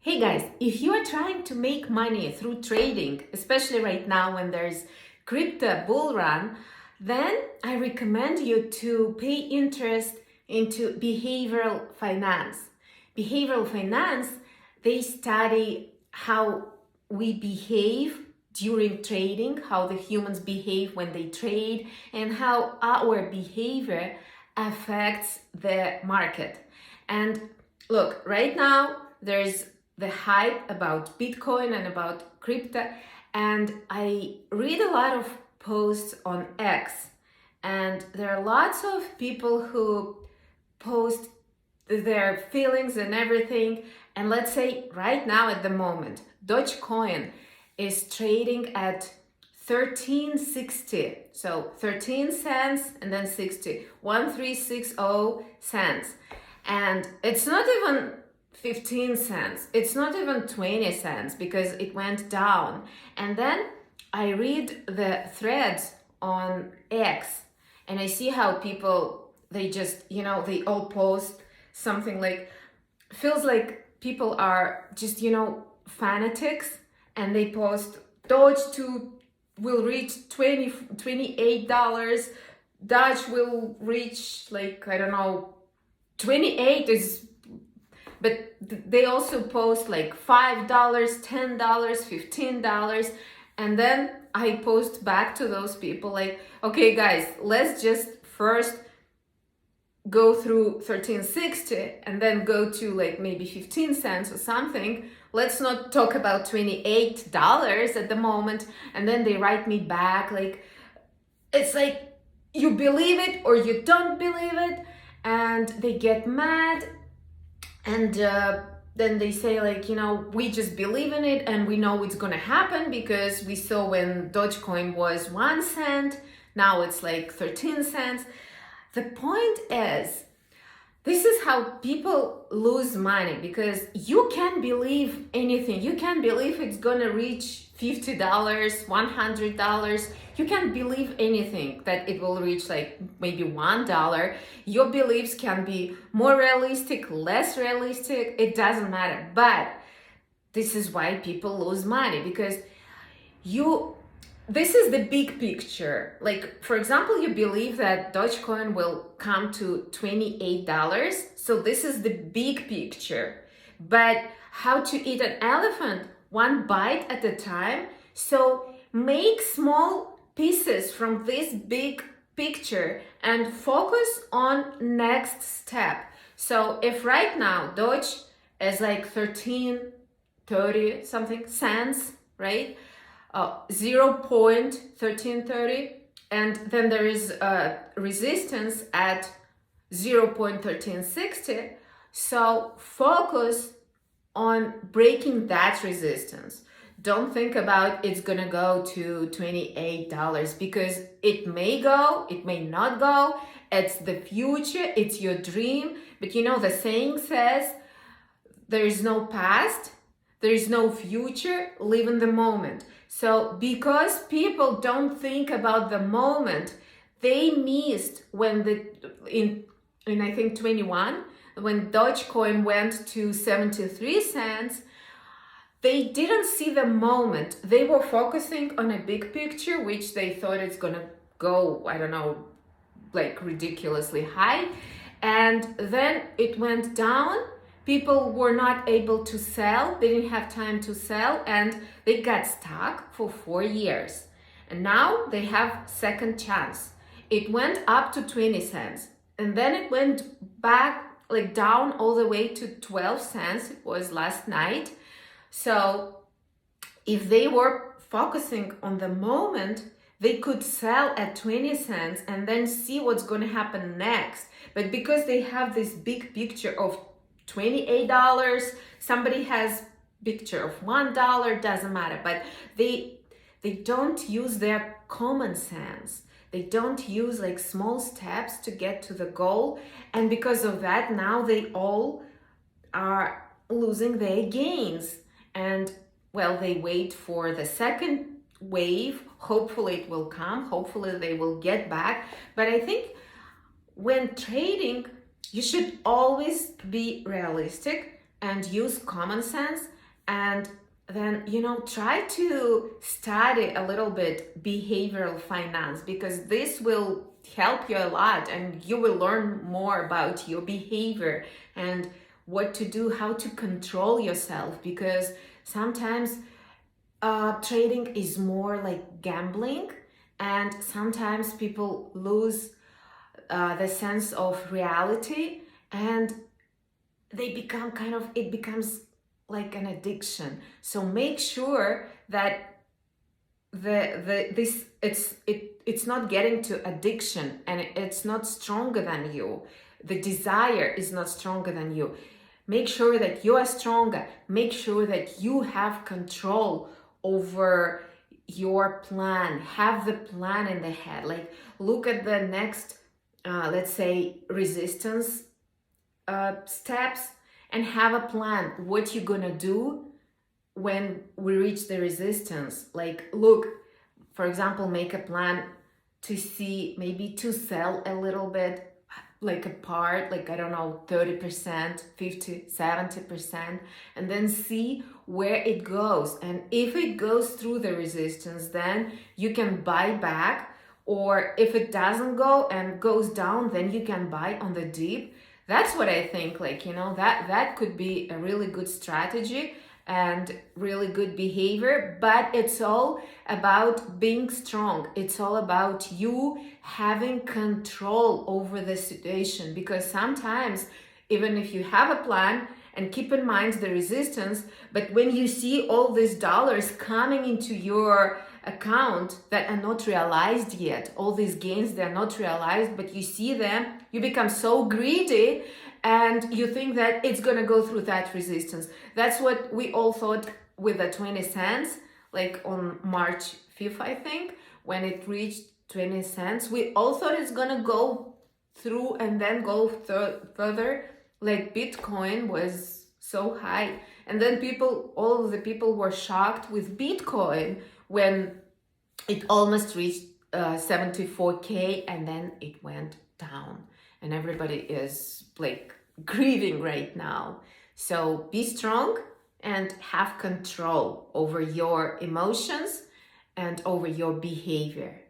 Hey guys, if you are trying to make money through trading, especially right now when there's crypto bull run, then I recommend you to pay interest into behavioral finance. Behavioral finance, they study how we behave during trading, how the humans behave when they trade, and how our behavior affects the market. And look, right now there's the hype about Bitcoin and about crypto, and I read a lot of posts on X, and there are lots of people who post their feelings and everything. And let's say right now at the moment, Dogecoin is trading at 1360, so 13 cents and then 60, 1360 cents, and it's not even 15 cents, it's not even 20 cents because it went down. And then I read the threads on X and I see how people, they just, they all post something like, feels like people are just, fanatics, and they post Doge will reach $28, Doge will reach, like, I don't know, 28 is, but they also post like $5, $10, $15, and then I post back to those people like, okay guys, let's just first go through 1360 and then go to like maybe 15 cents or something. Let's not talk about $28 at the moment. And then they write me back like, it's like, you believe it or you don't believe it, and they get mad. And then they say like, we just believe in it and we know it's gonna happen because we saw when Dogecoin was 1 cent, now it's like 13 cents. The point is, this is how people lose money, because you can believe anything. You can believe it's gonna reach $50, $100. You can believe anything that it will reach like maybe $1. Your beliefs can be more realistic, less realistic, it doesn't matter. But this is why people lose money, because this is the big picture. Like, for example, you believe that Dogecoin will come to $28. So this is the big picture. But how to eat an elephant one bite at a time? So make small pieces from this big picture and focus on next step. So if right now Doge is like 13.30 something cents, right? 0.1330, and then there is a resistance at 0.1360. So focus on breaking that resistance. Don't think about it's gonna go to $28, because it may go, it may not go. It's the future, it's your dream. But the saying says, there is no past, there is no future, live in the moment. So because people don't think about the moment, they missed when in I think 21, when Dogecoin went to 73 cents, they didn't see the moment. They were focusing on a big picture, which they thought it's gonna go, I don't know, like ridiculously high. And then it went down. People were not able to sell, they didn't have time to sell, and they got stuck for 4 years. And now they have second chance. It went up to 20 cents, and then it went back, like down all the way to 12 cents. It was last night. So if they were focusing on the moment, they could sell at 20 cents and then see what's going to happen next. But because they have this big picture of $28, somebody has picture of $1, doesn't matter, but they don't use their common sense. They don't use like small steps to get to the goal, and because of that, now they all are losing their gains. And well, they wait for the second wave. Hopefully it will come, hopefully they will get back. But I think when trading, you should always be realistic. and use common sense, and then try to study a little bit behavioral finance, because this will help you a lot, and you will learn more about your behavior and what to do, how to control yourself, because sometimes trading is more like gambling, and sometimes people lose the sense of reality, and they become it becomes like an addiction. So make sure that it's not getting to addiction, and it's not stronger than you. The desire is not stronger than you. Make sure that you are stronger. Make sure that you have control over your plan. Have the plan in the head. Like, look at the next, let's say, resistance steps, and have a plan what you're gonna do when we reach the resistance. Like, look, for example, make a plan to see, maybe to sell a little bit, like a part, like, I don't know, 30%, 50, 70%, and then see where it goes. And if it goes through the resistance, then you can buy back. Or if it doesn't go and goes down, then you can buy on the dip. That's what I think, like, that could be a really good strategy and really good behavior. But it's all about being strong. It's all about you having control over the situation, because sometimes, even if you have a plan, and keep in mind the resistance, but when you see all these dollars coming into your account that are not realized yet, all these gains, they're not realized, but you see them, you become so greedy, and you think that it's gonna go through that resistance. That's what we all thought with the 20 cents, like on March 5th, I think, when it reached 20 cents. We all thought it's gonna go through and then go further. Like, Bitcoin was so high, and then all of the people were shocked with Bitcoin when it almost reached 74K, and then it went down, and everybody is like grieving right now. So be strong and have control over your emotions and over your behavior.